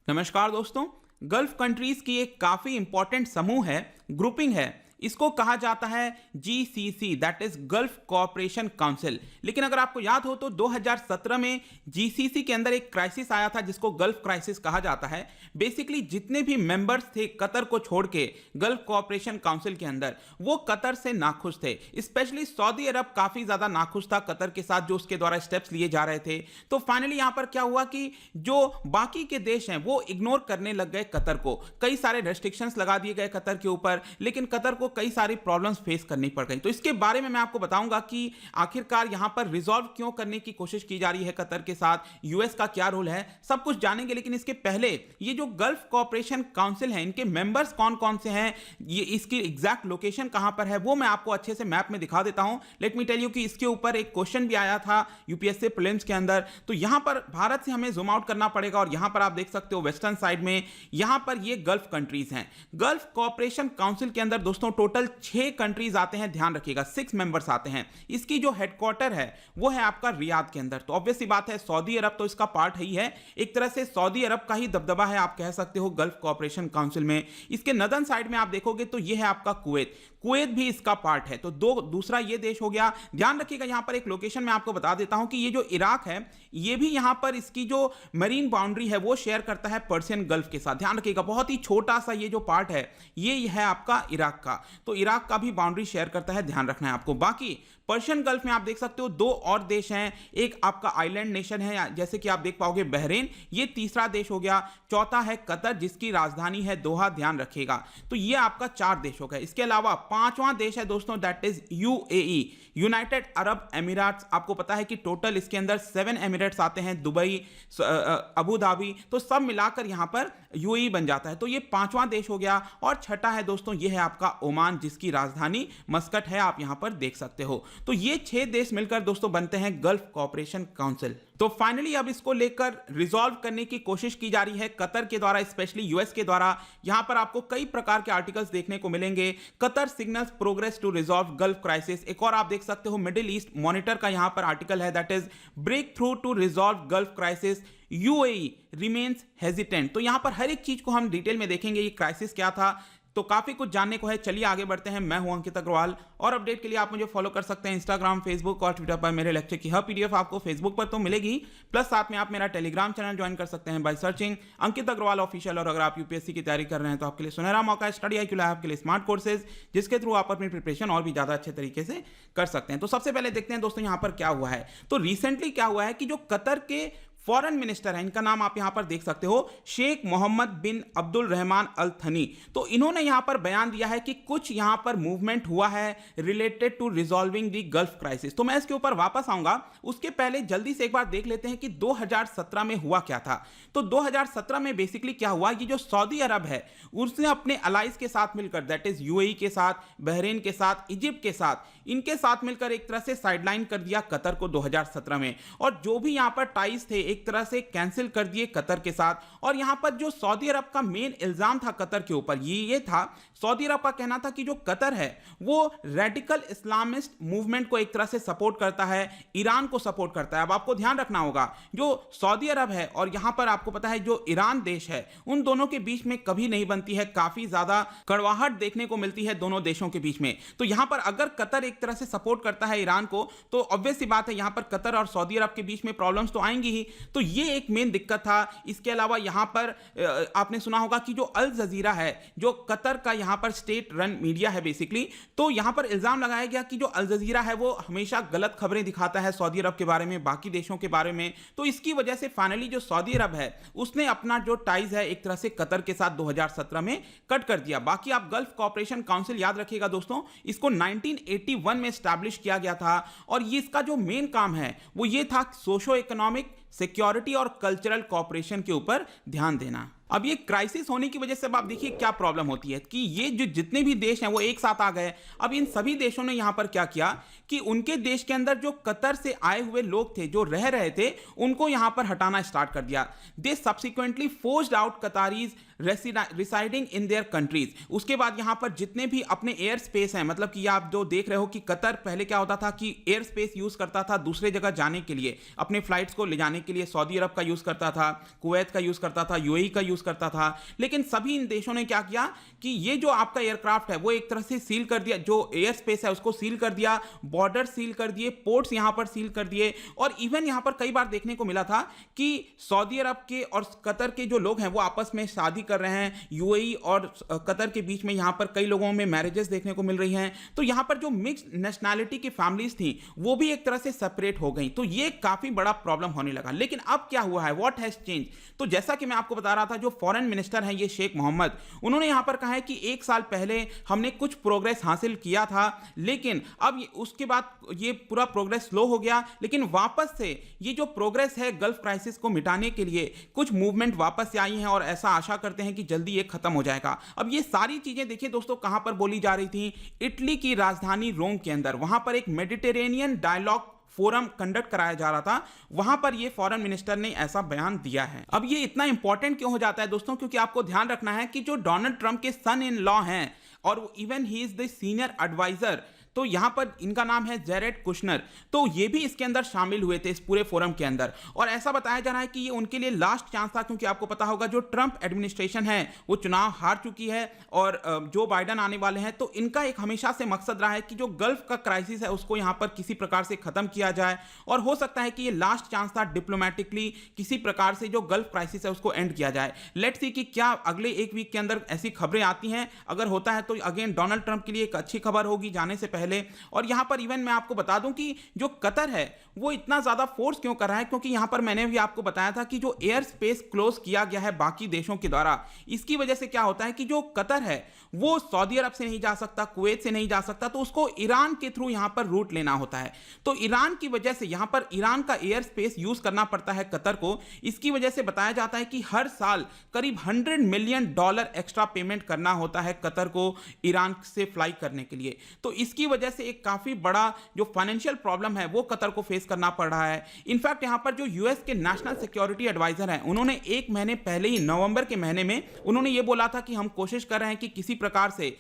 नमस्कार दोस्तों। Gulf countries की एक काफी इंपॉर्टेंट समूह है, ग्रुपिंग है। इसको कहा जाता है GCC, that is gulf cooperation council. लेकिन अगर आपको याद हो तो 2017 में जीसीसी के अंदर एक क्राइसिस आया था जिसको गल्फ क्राइसिस कहा जाता है। बेसिकली जितने भी मेंबर्स थे कतर को छोड़ के गल्फ कोऑपरेशन काउंसिल के अंदर, वो कतर से नाखुश थे। स्पेशली सऊदी अरब काफी ज्यादा नाखुश था कतर के साथ जो उसके द्वारा स्टेप्स लिए जा रहे थे। तो फाइनली यहां पर क्या हुआ कि जो बाकी के देश हैं वो इग्नोर करने लग गए कतर को। कई सारे रेस्ट्रिक्शंस लगा दिए गए कतर के ऊपर, लेकिन कतर को कई सारी प्रॉब्लम्स फेस करनी पड़ गई। तो इसके बारे में मैं आपको बताऊंगा कि आखिरकार यहां पर रिजॉल्व क्यों करने की कोशिश की जा रही है कतर के साथ, यूएस का क्या रोल है, सब कुछ जानेंगे। लेकिन इसके पहले ये जो गल्फ कोऑपरेशन काउंसिल है, इनके मेंबर्स कौन कौन से हैं, ये इसकी एग्जैक्ट लोकेशन कहां पर है, वो मैं आपको अच्छे से मैप में दिखा देता हूं। लेट मी टेल यू कि इसके ऊपर एक क्वेश्चन भी आया था यूपीएससी प्रीलिम्स के अंदर। तो यहां पर भारत से हमें जूम आउट करना पड़ेगा और यहां पर आप देख सकते हो वेस्टर्न साइड में यहां पर ये गल्फ कंट्रीज हैं। गल्फ कोऑपरेशन काउंसिल के अंदर दोस्तों टोटल 6 कंट्रीज आते हैं, ध्यान रखिएगा 6 मेंबर्स आते हैं। इसकी जो हेडक्वार्टर है वो है आपका रियाद के अंदर। तो ऑब्वियस सी बात है सऊदी अरब तो इसका पार्ट ही है, एक तरह से सऊदी अरब का ही दबदबा है आप कह सकते हो गल्फ कोऑपरेशन काउंसिल में। इसके नदर्न साइड में आप देखोगे तो ये है आपका कुवैत, कुवैत भी इसका पार्ट है। तो दूसरा ये देश हो गया। ध्यान रखिएगा यहां पर एक लोकेशन मैं आपको बता देता हूं कि ये जो इराक है ये भी यहां पर इसकी जो मरीन बाउंड्री है वो शेयर करता है पर्शियन गल्फ के साथ। ध्यान रखिएगा बहुत ही छोटा सा ये जो पार्ट है ये है आपका इराक का, तो इराक का भी बाउंड्री शेयर करता है, ध्यान रखना है आपको। बाकी पर्शियन गल्फ में आप देख सकते हो 2 और देश हैं, एक आपका आइलैंड नेशन है जैसे कि आप देख पाओगे बहरीन, ये तीसरा देश हो गया। चौथा है कतर जिसकी राजधानी है दोहा, ध्यान रखिएगा। तो ये आपका 4 देश हो गए। इसके अलावा 5वां देश है दोस्तों that is UAE, United Arab Emirates. आपको पता है कि टोटल इसके अंदर 7 एमिरेट्स आते हैं, दुबई, अबू धाबी, तो सब मिलाकर यहां पर यूएई बन जाता है। तो ये 5वां देश हो गया। और छठा है दोस्तों ये है आपका ओमान जिसकी राजधानी मस्कट है, आप यहां पर देख सकते हो। तो ये 6 देश मिलकर दोस्तों बनते हैं गल्फ कोऑपरेशन काउंसिल। तो फाइनली अब इसको लेकर रिजॉल्व करने की कोशिश की जा रही है कतर के द्वारा, स्पेशली यूएस के द्वारा। यहां पर आपको कई प्रकार के आर्टिकल्स देखने को मिलेंगे। Qatar signals progress to resolve gulf crisis. एक और आप देख सकते हो मिडिल ईस्ट मॉनिटर का यहां पर आर्टिकल है that is breakthrough to resolve gulf crisis, UAE remains hesitant. तो यहां पर हर एक चीज को हम डिटेल में देखेंगे, ये क्राइसिस क्या था, तो काफी कुछ जानने को है। चलिए आगे बढ़ते हैं। मैं हूं अंकित अग्रवाल और अपडेट के लिए आप मुझे फॉलो कर सकते हैं इंस्टाग्राम, फेसबुक और ट्विटर पर। मेरे लेक्चर की हर पीडीएफ आपको फेसबुक पर तो मिलेगी, प्लस साथ में आप मेरा टेलीग्राम चैनल ज्वाइन कर सकते हैं by searching Ankit Agarwal official. और अगर आप यूपीएससी की तैयारी कर रहे हैं तो आपके लिए सुनहरा मौका है स्टडी IQ लैब के लिए स्मार्ट कोर्सेज, जिसके थ्रू आप अपनी प्रिपरेशन और भी ज्यादा अच्छे तरीके से कर सकते हैं। तो सबसे पहले देखते हैं दोस्तों यहां पर क्या हुआ है। तो रिसेंटली क्या हुआ है कि जो कतर के फॉरेन मिनिस्टर है, इनका नाम आप यहां पर देख सकते हो, शेख मोहम्मद बिन अब्दुल रहमान अल थनी। तो इन्होंने यहां पर बयान दिया है कि कुछ यहां पर मूवमेंट हुआ है related to resolving the gulf crisis. तो मैं इसके ऊपर वापस आऊंगा, उसके पहले जल्दी से एक बार देख लेते हैं कि 2017 में हुआ क्या था। तो 2017 में बेसिकली क्या हुआ, ये जो सऊदी अरब है उसने अपने अलाइज के साथ मिलकर दैट इज यूएई के साथ, बहरीन के साथ, इजिप्ट के साथ, इनके साथ मिलकर एक तरह से साइडलाइन कर दिया कतर को 2017 में। और जो भी यहां पर टाइज थे एक तरह से कैंसिल कर दिए कतर के साथ। और यहां पर जो सऊदी अरब का मेन इल्जाम था कतर के ऊपर ये था, सऊदी अरब का कहना था कि जो कतर है वो रेडिकल इस्लामिस्ट मूवमेंट को एक तरह से सपोर्ट करता है, ईरान को सपोर्ट करता है। अब आपको ध्यान रखना होगा जो सऊदी अरब है और यहां पर आपको पता है जो ईरान देश है, उन दोनों के बीच में कभी नहीं बनती है, काफी ज्यादा कड़वाहट देखने को मिलती है दोनों देशों के बीच में। तो यहां पर अगर कतर एक तरह से सपोर्ट करता है ईरान को तो ऑब्वियस सी बात है यहां पर कतर और सऊदी अरब के बीच में प्रॉब्लम्स तो आएंगी ही। तो ये एक मेन दिक्कत था। इसके अलावा यहां पर आपने सुना होगा कि जो अल जजीरा है, जो कतर का यहां पर स्टेट रन मीडिया है बेसिकली, तो यहां पर इल्जाम लगाया गया कि जो अल जजीरा है वो हमेशा गलत खबरें दिखाता है सऊदी अरब के बारे में, बाकी देशों के बारे में। तो इसकी वजह से फाइनली जो सऊदी अरब है उसने अपना जो टाइज है एक तरह से कतर के साथ 2017 में कट कर दिया। बाकी आप गल्फ कोऑपरेशन काउंसिल याद रखिएगा दोस्तों, इसको 1981 में एस्टैब्लिश किया गया था और ये इसका जो मेन काम है वो ये था सोशो इकोनॉमिक, सिक्योरिटी और कल्चरल कोऑपरेशन के ऊपर ध्यान देना। अब ये क्राइसिस होने की वजह से अब आप देखिए क्या प्रॉब्लम होती है कि ये जो जितने भी देश हैं वो एक साथ आ गए। अब इन सभी देशों ने यहां पर क्या किया कि उनके देश के अंदर जो कतर से आए हुए लोग थे जो रह रहे थे उनको यहां पर हटाना स्टार्ट कर दिया। They subsequently forced out Qataris residing in their countries. उसके बाद यहां पर जितने भी अपने एयर स्पेस हैं, मतलब कि आप जो देख रहे हो कि कतर पहले क्या होता था कि एयर स्पेस यूज करता था दूसरे जगह जाने के लिए, अपने फ्लाइट्स को ले जाने के लिए सऊदी अरब का यूज करता था, कुवैत का यूज करता था, यूएई का यूज यूज करता था। लेकिन सभी इन देशों ने क्या किया कि ये जो आपका एयरक्राफ्ट है वो एक तरह से सील कर दिया, जो एयर स्पेस है उसको सील कर दिया, बॉर्डर सील कर दिए, पोर्ट्स यहां पर सील कर दिए। और इवन यहां पर कई बार देखने को मिला था कि सऊदी अरब के और कतर के जो लोग हैं वो आपस में शादी कर रहे हैं, यूएई और कतर के बीच में यहां पर कई लोगों में मैरिजेस देखने को मिल रही हैं। तो यहां पर जो मिक्स्ड नेशनैलिटी की फैमिलीज थी वो भी एक तरह से सेपरेट हो गई। तो ये काफी बड़ा प्रॉब्लम होने लगा। लेकिन अब क्या हुआ है, व्हाट हैज चेंज? तो जैसा कि मैं आपको बता रहा था, जो फॉरेन मिनिस्टर हैं ये शेख मोहम्मद, उन्होंने यहां पर कहा है कि एक साल पहले हमने कुछ प्रोग्रेस हासिल किया था, लेकिन अब उसके बाद ये पूरा प्रोग्रेस स्लो हो गया। लेकिन वापस से ये जो प्रोग्रेस है गल्फ क्राइसिस को मिटाने के लिए कुछ मूवमेंट वापस से आई हैं और ऐसा आशा करते हैं कि जल्दी ये खत्म हो जाएगा। अब ये सारी चीजें देखिए दोस्तों कहां पर बोली जा रही थी, इटली की राजधानी रोम के अंदर। वहां पर एक मेडिटेरेनियन डायलॉग फोरम कंडक्ट कराया जा रहा था, वहां पर ये फॉरेन मिनिस्टर ने ऐसा बयान दिया है। अब ये इतना इंपॉर्टेंट क्यों हो जाता है दोस्तों, क्योंकि आपको ध्यान रखना है कि जो डोनाल्ड ट्रंप के सन इन लॉ हैं और even he is the senior adviser, तो यहां पर इनका नाम है जेरेड कुशनर, तो ये भी इसके अंदर शामिल हुए थे इस पूरे फोरम के अंदर। और ऐसा बताया जा रहा है कि ये उनके लिए लास्ट चांस था, क्योंकि आपको पता होगा जो ट्रंप एडमिनिस्ट्रेशन है वो चुनाव हार चुकी है और जो बाइडन आने वाले हैं। तो इनका एक हमेशा से मकसद रहा है कि जो गल्फ का क्राइसिस है उसको यहां पर किसी प्रकार से खत्म किया जाए, और हो सकता है कि ये लास्ट चांस था डिप्लोमेटिकली किसी प्रकार से जो गल्फ क्राइसिस है उसको एंड किया जाए। लेट्स सी कि क्या अगले एक वीक के अंदर ऐसी खबरें आती हैं। अगर होता है तो अगेन डोनाल्ड ट्रंप के लिए एक अच्छी खबर होगी जाने से पहले। और यहां पर इवन मैं आपको बता दूं कि जो कतर है वो इतना ज्यादा फोर्स क्यों कर रहा है, क्योंकि यहां पर मैंने भी आपको बताया था कि जो एयर स्पेस क्लोज किया गया है बाकी देशों के द्वारा, इसकी वजह से क्या होता है कि जो कतर है वो सऊदी अरब से नहीं जा सकता, कुवैत से नहीं जा सकता, तो उसको ईरान के थ्रू यहां पर रूट लेना होता है। तो ईरान की वजह से यहां पर ईरान का एयर स्पेस यूज करना पड़ता है कतर को। इसकी वजह से बताया जाता है कि हर साल करीब $100 मिलियन एक्स्ट्रा पेमेंट करना होता है कतर को ईरान से फ्लाई करने के लिए। तो इसकी वजह से एक काफी बड़ा जो फाइनेंशियल प्रॉब्लम है वो कतर को फेस करना पड़ रहा है। इनफैक्ट यहां पर जो यूएस के नेशनल सिक्योरिटी एडवाइजर हैं, उन्होंने एक महीने पहले ही नवंबर के महीने में उन्होंने ये बोला था कि हम कोशिश कर रहे हैं कि किसी प्रकार से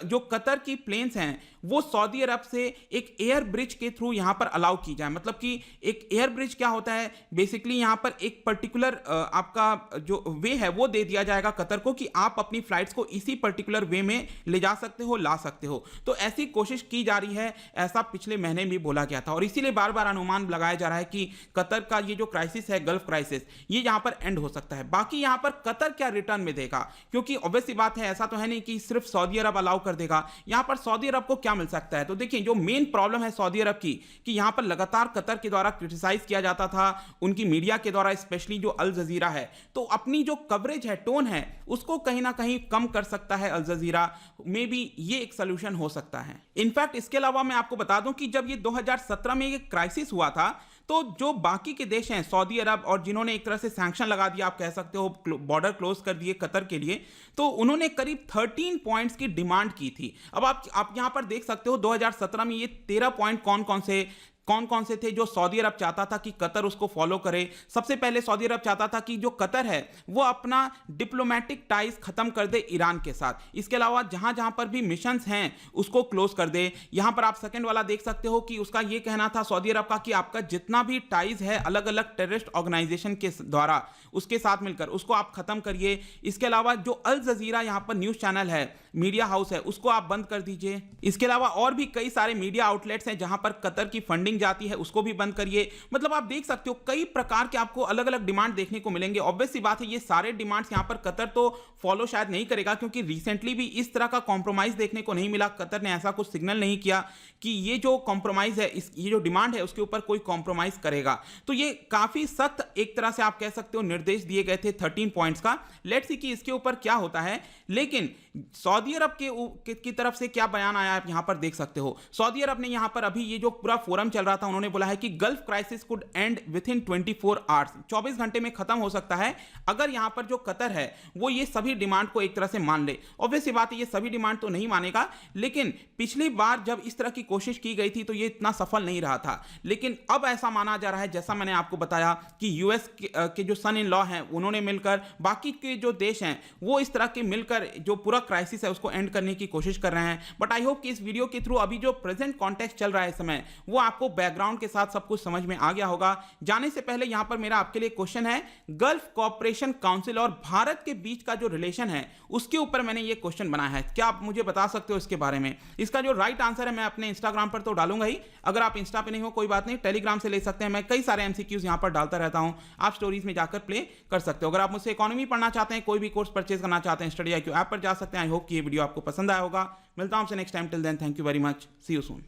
जो कतर की प्लेन्स हैं वो सऊदी अरब से एक एयर ब्रिज के थ्रू यहां पर अलाउ की जाए। मतलब कि एक एयर ब्रिज क्या होता है, बेसिकली यहां पर एक पर्टिकुलर आपका जो वे है वो दे दिया जाएगा कतर को कि आप अपनी फ्लाइट्स को इसी पर्टिकुलर वे में ले जा सकते हो, ला सकते हो। तो ऐसी कोशिश की जा रही है, ऐसा पिछले महीने भी बोला गया था। और इसीलिए बार बार अनुमान लगाया जा रहा है कि कतर का ये जो क्राइसिस है गल्फ क्राइसिस, ये यहां पर एंड हो सकता है। बाकी यहां पर कतर क्या रिटर्न में देगा, क्योंकि ऑब्वियस सी बात है, ऐसा तो है नहीं कि सिर्फ सऊदी अरब अलाउ कर देगा। यहां पर सऊदी अरब को क्या मिल सकता है, तो देखिए जो मेन प्रॉब्लम है सऊदी अरब की कि यहां पर लगातार कतर के द्वारा क्रिटिसाइज किया जाता था, उनकी मीडिया के द्वारा, स्पेशली जो अल जजीरा है, तो अपनी जो कवरेज है, टोन है, उसको कहीं ना कहीं कम कर सकता है अल जजीरा। मे बी ये एक सोल्यूशन हो सकता है। इनफैक्ट इसके अलावा मैं आपको बता दूं कि जब ये 2017 में ये क्राइसिस हुआ था, तो जो बाकी के देश हैं सऊदी अरब और जिन्होंने एक तरह से सैंक्शन लगा दिया, आप कह सकते हो बॉर्डर क्लोज कर दिए कतर के लिए, तो उन्होंने करीब 13 पॉइंट्स की डिमांड की थी। अब आप यहां पर देख सकते हो 2017 में ये 13 पॉइंट कौन कौन से थे जो सऊदी अरब चाहता था कि कतर उसको फॉलो करे। सबसे पहले सऊदी अरब चाहता था कि जो कतर है वो अपना डिप्लोमेटिक टाइज खत्म कर दे ईरान के साथ। इसके अलावा जहां जहां पर भी मिशंस हैं उसको क्लोज कर दे। यहां पर आप सेकंड वाला देख सकते हो कि उसका ये कहना था सऊदी अरब का कि आपका जितना भी टाइज है अलग अलग टेररिस्ट ऑर्गेनाइजेशन के द्वारा उसके साथ मिलकर उसको आप खत्म करिए। इसके अलावा जो अल जजीरा यहां पर न्यूज चैनल है, मीडिया हाउस है, उसको आप बंद कर दीजिए। इसके अलावा और भी कई सारे मीडिया आउटलेट्स हैं जहां पर कतर की फंडिंग जाती है, उसको भी बंद करिए। मतलब आप देख सकते हो कई प्रकार के आपको अलग अलग डिमांड देखने को मिलेंगे। ऑब्वियस सी बात है ये सारे डिमांड्स यहां पर कतर तो फॉलो शायद नहीं करेगा, क्योंकि रिसेंटली भी इस तरह का कॉम्प्रोमाइज देखने को नहीं मिला। कतर ने ऐसा कुछ सिग्नल नहीं किया कि ये जो कॉम्प्रोमाइज है, ये जो डिमांड है उसके ऊपर कोई कॉम्प्रोमाइज करेगा। तो ये काफी सख्त एक तरह से आप कह सकते हो निर्देश दिए गए थे 13 पॉइंट्स का। लेट्स सी कि इसके ऊपर क्या होता है। लेकिन सऊदी अरब की तरफ से क्या बयान आया आप यहां पर देख सकते हो। सऊदी अरब ने यहां पर अभी ये जो पूरा फोरम चल रहा था, उन्होंने बोला है कि gulf crisis could and with in 24 hours, 24 घंटे में खत्म हो सकता है अगर यहां पर जो कतर है वो ये सभी डिमांड को एक तरह से मान ले। ऑब्वियस सी बात है ये सभी डिमांड तो नहीं मानेगा, लेकिन पिछली बार जब इस तरह की कोशिश की गई थी तो ये इतना सफल नहीं रहा था। लेकिन अब ऐसा माना जा रहा है, जैसा मैंने आपको बताया, कि यूएस के जो सन इन लॉ हैं उन्होंने मिलकर, बाकी के जो देश हैं वो इस तरह के मिलकर जो पूरा क्राइसिस है उसको एंड करने की कोशिश कर रहे हैं। बट आई होप कि इस वीडियो के थ्रू अभी जो प्रेजेंट कॉन्टेक्स्ट चल रहा है इस समय वो आपको बैकग्राउंड के साथ सब कुछ समझ में आ गया होगा। जाने से पहले यहां पर मेरा आपके लिए क्वेश्चन है, गल्फ कॉर्पोरेशन काउंसिल और भारत के बीच का जो रिलेशन है उसके ऊपर मैंने ये क्वेश्चन बनाया है। क्या आप मुझे बता सकते हो इसके बारे में? इसका जो राइट आंसर है मैं अपने इंस्टाग्राम पर तो डालूंगा ही, अगर आप इंस्टा पे नहीं हो कोई बात नहीं, टेलीग्राम से ले सकते हैं। मैं कई सारे एमसीक्यूज यहां पर डालता रहता हूं, आप स्टोरीज में जाकर प्ले कर सकते हो। अगर आप मुझसे इकोनॉमी पढ़ना चाहते हैं, कोई भी कोर्स परचेज करना चाहते हैं, स्टडी IQ ऐप पर जा सकते हैं। आई होप कि ये वीडियो आपको पसंद आया होगा। मिलता हूं आपसे next time. Till then, thank you very much, see you soon.